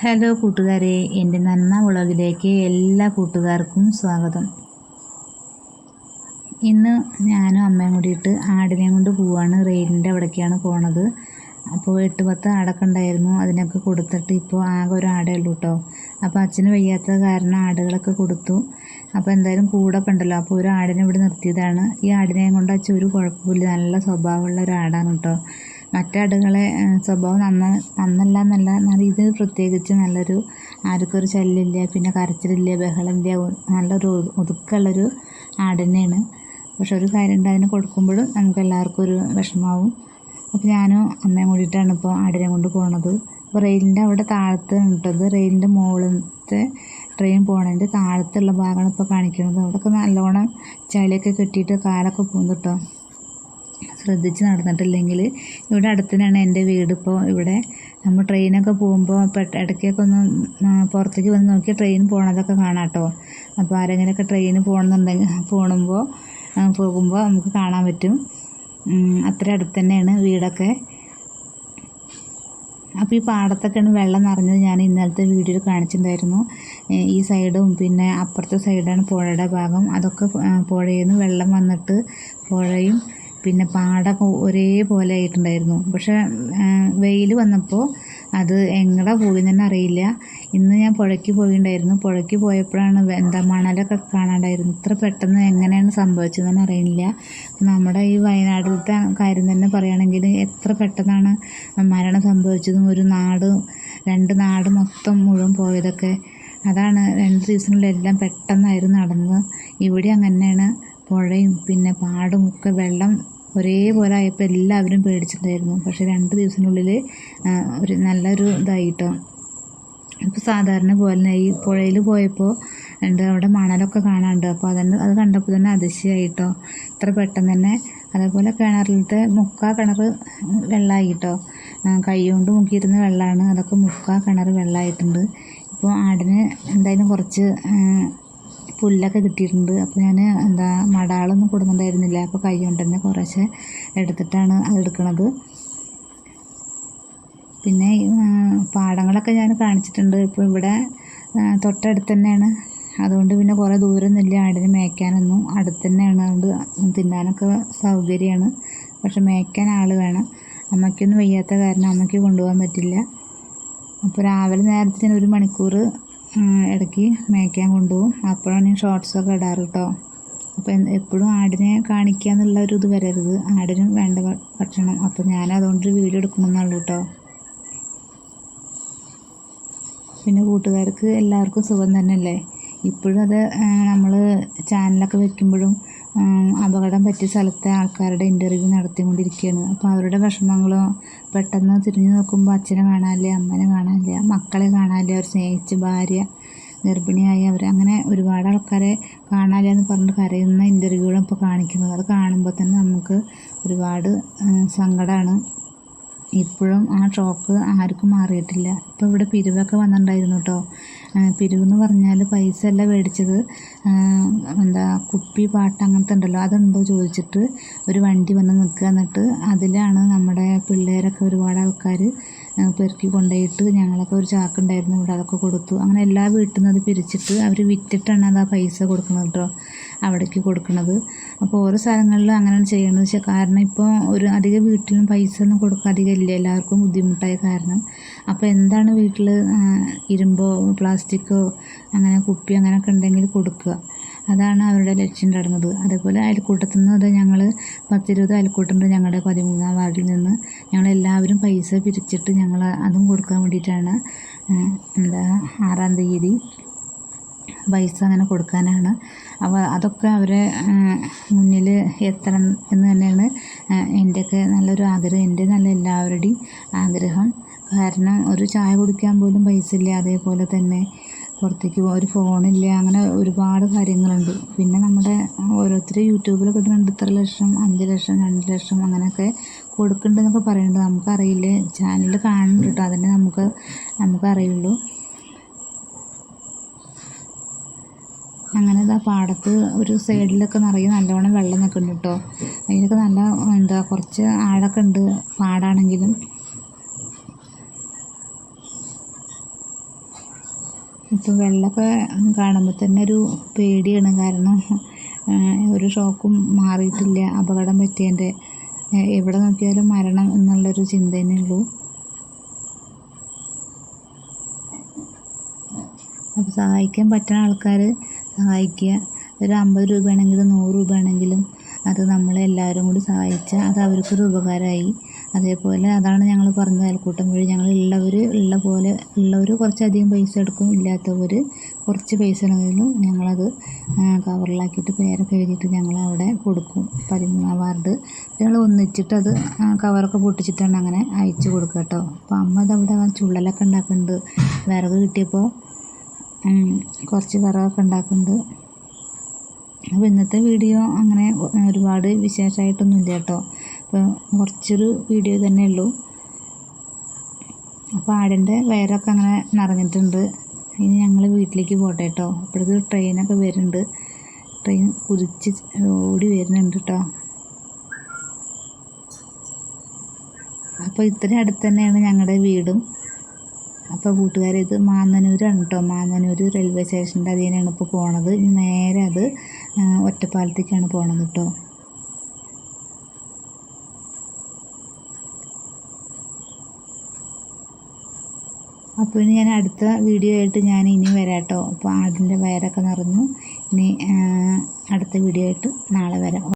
Hello കൂട്ടുകാരെ, എൻ്റെ നന്മ വ്ളോഗിലേക്ക് എല്ലാ കൂട്ടുകാർക്കും സ്വാഗതം. ഇന്ന് ഞാനും അമ്മയും കൂടിയിട്ട് ആടിനെയും കൊണ്ട് പോവാണ്. റെയിലിൻ്റെ അവിടേക്കാണ് പോണത്. അപ്പോൾ 8-10 ആടൊക്കെ ഉണ്ടായിരുന്നു. അതിനൊക്കെ കൊടുത്തിട്ട് ഇപ്പോൾ ആകെ ഒരു ആടേ ഉള്ളൂ കേട്ടോ. അപ്പോൾ അച്ഛന് വയ്യാത്ത കാരണം ആടുകളൊക്കെ കൊടുത്തു. അപ്പോൾ എന്തായാലും കൂടൊക്കെ ഉണ്ടല്ലോ, അപ്പോൾ ഒരു ആടിനെ ഇവിടെ നിർത്തിയതാണ്. ഈ ആടിനെയും കൊണ്ട് അച്ഛൻ ഒരു കുഴപ്പമില്ല, നല്ല സ്വഭാവമുള്ള ഒരു ആടാണ് കേട്ടോ. മറ്റാടുകളെ സ്വഭാവം നന്നല്ല എന്നല്ല, എന്നാൽ ഇത് പ്രത്യേകിച്ച് നല്ലൊരു, ആർക്കും ഒരു ശല്യമില്ല, പിന്നെ കരച്ചിലില്ല, ബഹളമില്ല, നല്ലൊരു ഒതുക്കമുള്ളൊരു ആട് തന്നെയാണ്. പക്ഷെ ഒരു കാര്യമുണ്ട്, അതിന് കൊടുക്കുമ്പോഴും നമുക്ക് എല്ലാവർക്കും ഒരു വിഷമാവും. അപ്പോൾ ഞാനും അമ്മയും കൂടിയിട്ടാണ് ഇപ്പോൾ ആടിനെ കൊണ്ട് പോണത്. അപ്പോൾ റെയിലിൻ്റെ അവിടെ താഴത്ത് ഇട്ടത്, റെയിലിൻ്റെ മുകളിലത്തെ ട്രെയിൻ പോണതിൻ്റെ താഴത്തുള്ള ഭാഗമാണ് ഇപ്പോൾ കാണിക്കുന്നത്. അവിടെയൊക്കെ നല്ലോണം ചളിയൊക്കെ കെട്ടിയിട്ട് കാലൊക്കെ പോകുന്നു കേട്ടോ. ശ്രദ്ധിച്ച് നടന്നിട്ടില്ലെങ്കിൽ. ഇവിടെ അടുത്ത് തന്നെയാണ് എൻ്റെ വീട്. ഇപ്പോൾ ഇവിടെ നമ്മൾ ട്രെയിനൊക്കെ പോകുമ്പോൾ ഇടയ്ക്കൊക്കെ ഒന്ന് പുറത്തേക്ക് വന്ന് നോക്കി ട്രെയിൻ പോണതൊക്കെ കാണാം കേട്ടോ. അപ്പോൾ ആരെങ്കിലുമൊക്കെ ട്രെയിന് പോകുമ്പോൾ നമുക്ക് കാണാൻ പറ്റും. അത്ര അടുത്ത് തന്നെയാണ് വീടൊക്കെ. അപ്പോൾ ഈ പാടത്തൊക്കെയാണ് വെള്ളം നിറഞ്ഞത്. ഞാൻ ഇന്നലത്തെ വീഡിയോയിൽ കാണിച്ചിട്ടുണ്ടായിരുന്നു. ഈ സൈഡും പിന്നെ അപ്പുറത്തെ സൈഡാണ് പുഴയുടെ ഭാഗം. അതൊക്കെ പുഴയിൽ നിന്ന് വെള്ളം വന്നിട്ട് പുഴയും പിന്നെ പാടൊക്കെ ഒരേപോലെ ആയിട്ടുണ്ടായിരുന്നു. പക്ഷേ വെയിൽ വന്നപ്പോൾ അത് എങ്ങടെ പോയി തന്നെ അറിയില്ല. ഇന്ന് ഞാൻ പുഴയ്ക്ക് പോയിട്ടുണ്ടായിരുന്നു. പുഴയ്ക്ക് പോയപ്പോഴാണ് മണലൊക്കെ കാണാണ്ടായിരുന്നു. ഇത്ര പെട്ടെന്ന് എങ്ങനെയാണ് സംഭവിച്ചതെന്ന് അറിയില്ല. നമ്മുടെ ഈ വയനാട്ടിലത്തെ കാര്യം തന്നെ പറയുകയാണെങ്കിൽ എത്ര പെട്ടെന്നാണ് മരണം സംഭവിച്ചതും, ഒരു നാട് 2 നാട് മൊത്തം മുഴുവൻ പോയതൊക്കെ. അതാണ് 2 സീസണിലും എല്ലാം പെട്ടെന്നായിരുന്നു നടന്നത്. ഇവിടെ അങ്ങനെയാണ്. പുഴയും പിന്നെ പാടും ഒക്കെ വെള്ളം ഒരേപോലെ ആയപ്പോൾ എല്ലാവരും പേടിച്ചിട്ടുണ്ടായിരുന്നു. പക്ഷേ 2 ദിവസത്തിനുള്ളിൽ ഒരു നല്ലൊരു ഇതായിട്ടോ. ഇപ്പോൾ സാധാരണ പോലെ ഈ പുഴയിൽ പോയപ്പോൾ അവിടെ മണലൊക്കെ കാണാനുണ്ട്. അപ്പോൾ അത് കണ്ടപ്പോൾ തന്നെ അതിശയമായിട്ടോ, ഇത്ര പെട്ടെന്ന് തന്നെ. അതേപോലെ കിണറിലത്തെ കിണർ വെള്ളമായിട്ടോ. കൈ കൊണ്ട് മുക്കിയിരുന്ന വെള്ളമാണ്, അതൊക്കെ കിണർ വെള്ളമായിട്ടുണ്ട്. ഇപ്പോൾ ആടിന് എന്തായാലും കുറച്ച് പുല്ലൊക്കെ കിട്ടിയിട്ടുണ്ട്. അപ്പോൾ ഞാൻ മടാളൊന്നും കൊടുക്കുന്നുണ്ടായിരുന്നില്ല. അപ്പോൾ കൈ കൊണ്ട് തന്നെ കുറേശ്ശെ എടുത്തിട്ടാണ് അത് എടുക്കുന്നത്. പിന്നെ പാടങ്ങളൊക്കെ ഞാൻ കാണിച്ചിട്ടുണ്ട്. ഇപ്പോൾ ഇവിടെ തൊട്ടടുത്ത് തന്നെയാണ്. അതുകൊണ്ട് പിന്നെ കുറേ ദൂരമൊന്നുമില്ല ആടിന് മേയ്ക്കാനൊന്നും. അടുത്ത് തന്നെയാണ്. അതുകൊണ്ട് തിന്നാനൊക്കെ സൗകര്യമാണ്. പക്ഷെ മേയ്ക്കാൻ ആൾ വേണം. അമ്മയ്ക്കൊന്നും വയ്യാത്ത കാരണം അമ്മയ്ക്ക് കൊണ്ടുപോകാൻ പറ്റില്ല. അപ്പോൾ രാവിലെ നേരത്തെ 1 മണിക്കൂർ ഇടയ്ക്ക് മേയ്ക്കാൻ കൊണ്ടുപോകും. അപ്പോഴാണ് ഞാൻ ഷോർട്സൊക്കെ ഇടാറ് കേട്ടോ. അപ്പോൾ എപ്പോഴും ആടിനെ കാണിക്കുക എന്നുള്ള ഒരു ഇത് വരരുത്, ആടിനും വേണ്ട ഭക്ഷണം. അപ്പോൾ ഞാൻ അതുകൊണ്ടൊരു വീഡിയോ എടുക്കണമെന്നുള്ളൂ കേട്ടോ. പിന്നെ കൂട്ടുകാർക്ക് എല്ലാവർക്കും സുഖം തന്നെയല്ലേ? ഇപ്പോഴും അത് നമ്മൾ ചാനലൊക്കെ വെക്കുമ്പോഴും അപകടം പറ്റിയ സ്ഥലത്തെ ആൾക്കാരുടെ ഇൻ്റർവ്യൂ നടത്തിക്കൊണ്ടിരിക്കുകയാണ്. അപ്പോൾ അവരുടെ വിഷമങ്ങളോ പെട്ടെന്ന് തിരിഞ്ഞു നോക്കുമ്പോൾ അച്ഛനെ കാണാനില്ല, അമ്മനെ കാണാനില്ല, മക്കളെ കാണാനില്ല, അവർ സ്നേഹിച്ച ഭാര്യ ഗർഭിണിയായി അങ്ങനെ ഒരുപാട് ആൾക്കാരെ കാണാനില്ല എന്ന് പറഞ്ഞിട്ട് കരയുന്ന ഇൻ്റർവ്യൂകളും ഇപ്പോൾ കാണിക്കുന്നത്. അത് കാണുമ്പോൾ തന്നെ നമുക്ക് ഒരുപാട് സങ്കടമാണ്. ഇപ്പോഴും ആ ഷോക്ക് ആർക്കും മാറിയിട്ടില്ല. ഇപ്പോൾ ഇവിടെ പിരിവൊക്കെ വന്നിട്ടുണ്ടായിരുന്നു കേട്ടോ. പിരിവെന്ന് പറഞ്ഞാൽ പൈസ അല്ല മേടിച്ചത്, കുപ്പി പാട്ട് അങ്ങനത്തെ ഉണ്ടല്ലോ, അതുണ്ടോ ചോദിച്ചിട്ട് ഒരു വണ്ടി വന്ന് നിൽക്കുക. എന്നിട്ട് അതിലാണ് നമ്മുടെ പിള്ളേരൊക്കെ ഒരുപാട് ആൾക്കാർ പെറുക്കി കൊണ്ടുപോയിട്ട് ഞങ്ങളൊക്കെ ഒരു ചാക്കുണ്ടായിരുന്നു ഇവിടെ, അതൊക്കെ കൊടുത്തു. അങ്ങനെ എല്ലാ വീട്ടിൽ നിന്ന് അത് പിരിച്ചിട്ട് അവർ വിറ്റിട്ടാണ് അത് ആ പൈസ കൊടുക്കുന്നത് കേട്ടോ, അവിടേക്ക് കൊടുക്കുന്നത്. അപ്പോൾ ഓരോ സ്ഥലങ്ങളിലും അങ്ങനെയാണ് ചെയ്യുന്നത്. കാരണം ഇപ്പോൾ ഒരു അധികം വീട്ടിലും പൈസ ഒന്നും കൊടുക്കാൻ അധികം ഇല്ല, എല്ലാവർക്കും ബുദ്ധിമുട്ടായ കാരണം. അപ്പോൾ എന്താണ് വീട്ടിൽ ഇരുമ്പോ പ്ലാസ്റ്റിക്കോ അങ്ങനെ കുപ്പി അങ്ങനെയൊക്കെ ഉണ്ടെങ്കിൽ കൊടുക്കുക, അതാണ് അവരുടെ ലക്ഷ്യം നടന്നത്. അതേപോലെ അയൽക്കൂട്ടത്തിൽ നിന്ന് അത് ഞങ്ങൾ 10-20 അയൽക്കൂട്ടുണ്ട് ഞങ്ങളുടെ 13-ാം വാർഡിൽ നിന്ന്. ഞങ്ങളെല്ലാവരും പൈസ പിരിച്ചിട്ട് ഞങ്ങൾ അതും കൊടുക്കാൻ വേണ്ടിയിട്ടാണ് 6-ാം തീയതി പൈസ അങ്ങനെ കൊടുക്കാനാണ്. അപ്പോൾ അതൊക്കെ അവരെ മുന്നിൽ എത്തണം എന്ന് തന്നെയാണ് എൻ്റെയൊക്കെ നല്ലൊരു ആഗ്രഹം, എൻ്റെ നല്ല എല്ലാവരുടെയും ആഗ്രഹം. കാരണം ഒരു ചായ കുടിക്കാൻ പോലും പൈസ ഇല്ല, അതേപോലെ തന്നെ പുറത്തേക്ക് ഒരു ഫോണില്ല, അങ്ങനെ ഒരുപാട് കാര്യങ്ങളുണ്ട്. പിന്നെ നമ്മുടെ ഓരോരുത്തർ യൂട്യൂബിലൊക്കെ ഇടുന്നുണ്ട് 3 ലക്ഷം 5 ലക്ഷം 2 ലക്ഷം അങ്ങനെയൊക്കെ കൊടുക്കുന്നുണ്ടെന്നൊക്കെ പറയുന്നുണ്ട്. നമുക്കറിയില്ലേ, ചാനലിൽ കാണുന്നുണ്ട് കേട്ടോ, അതന്നെ നമുക്കറിയുള്ളൂ. അങ്ങനെ പാടത്ത് ഒരു സൈഡിലൊക്കെ നിറയെ നല്ലവണ്ണം വെള്ളം നിൽക്കുന്നുണ്ട് കേട്ടോ. അതിനൊക്കെ നല്ല കുറച്ച് ആഴമൊക്കെ ഉണ്ട് പാടാണെങ്കിലും. ഇപ്പം വെള്ളമൊക്കെ കാണുമ്പോൾ തന്നെ ഒരു പേടിയാണ്. കാരണം ഒരു ഷോക്കും മാറിയിട്ടില്ല. അപകടം പറ്റിയതിൻ്റെ എവിടെ നോക്കിയാലും മരണം എന്നുള്ളൊരു ചിന്ത തന്നെ ഉള്ളൂ. അപ്പോൾ സഹായിക്കാൻ പറ്റുന്ന ആൾക്കാർ സഹായിക്കുക. ഒരു 50 രൂപയാണെങ്കിലും 100 രൂപയാണെങ്കിലും അത് നമ്മളെല്ലാവരും കൂടി സഹായിച്ചാൽ അത് അവർക്കൊരു ഉപകാരമായി. അതേപോലെ അതാണ് ഞങ്ങൾ പറഞ്ഞത്, അയൽക്കൂട്ടം വഴി ഞങ്ങൾ ഉള്ളവർ കുറച്ചധികം പൈസ എടുക്കും, ഇല്ലാത്തവർ കുറച്ച് പൈസ ആണെങ്കിലും ഞങ്ങളത് കവറിലാക്കിയിട്ട് പേരൊക്കെ എഴുതിയിട്ട് ഞങ്ങളവിടെ കൊടുക്കും. 13-ാം വാർഡ് ഞങ്ങൾ ഒന്നിച്ചിട്ട് അത് കവറൊക്കെ പൊട്ടിച്ചിട്ടാണ് അങ്ങനെ അയച്ചു കൊടുക്കുക കേട്ടോ. അപ്പോൾ അമ്മ അതവിടെ ചുള്ളലൊക്കെ ഉണ്ടാക്കുന്നുണ്ട്. വിറക് കിട്ടിയപ്പോൾ കുറച്ച് വിറകൊക്കെ ഉണ്ടാക്കുന്നുണ്ട്. അപ്പോൾ ഇന്നത്തെ വീഡിയോ അങ്ങനെ ഒരുപാട് വിശേഷമായിട്ടൊന്നുമില്ല കേട്ടോ. അപ്പോൾ കുറച്ചൊരു വീഡിയോ തന്നെ ഉള്ളൂ. അപ്പോൾ ആടിൻ്റെ വയറൊക്കെ അങ്ങനെ നിറഞ്ഞിട്ടുണ്ട്. ഇനി ഞങ്ങൾ വീട്ടിലേക്ക് പോട്ടെ കേട്ടോ. അപ്പോഴേക്ക് ട്രെയിനൊക്കെ വരുന്നുണ്ട്. ട്രെയിൻ കുതിച്ച് ഓടി വരുന്നുണ്ട് കേട്ടോ. അപ്പോൾ ഇത്രയും അടുത്ത് തന്നെയാണ് ഞങ്ങളുടെ വീടും. അപ്പോൾ കൂട്ടുകാരെ, ഇത് മാന്നന്നൂരാണ് കേട്ടോ. മാന്നന്നൂർ റെയിൽവേ സ്റ്റേഷൻ്റെ അതിനാണ് ഇപ്പോൾ പോണത്. നേരെ അത് ഒറ്റപ്പാലത്തേക്കാണ് പോണത് കേട്ടോ. അപ്പോൾ ഇനി ഞാൻ അടുത്ത വീഡിയോ ആയിട്ട് ഞാൻ ഇനി വരാം കേട്ടോ. അപ്പോൾ ആടിൻ്റെ വയറൊക്കെ നിറഞ്ഞു. ഇനി അടുത്ത വീഡിയോ ആയിട്ട് നാളെ വരാം.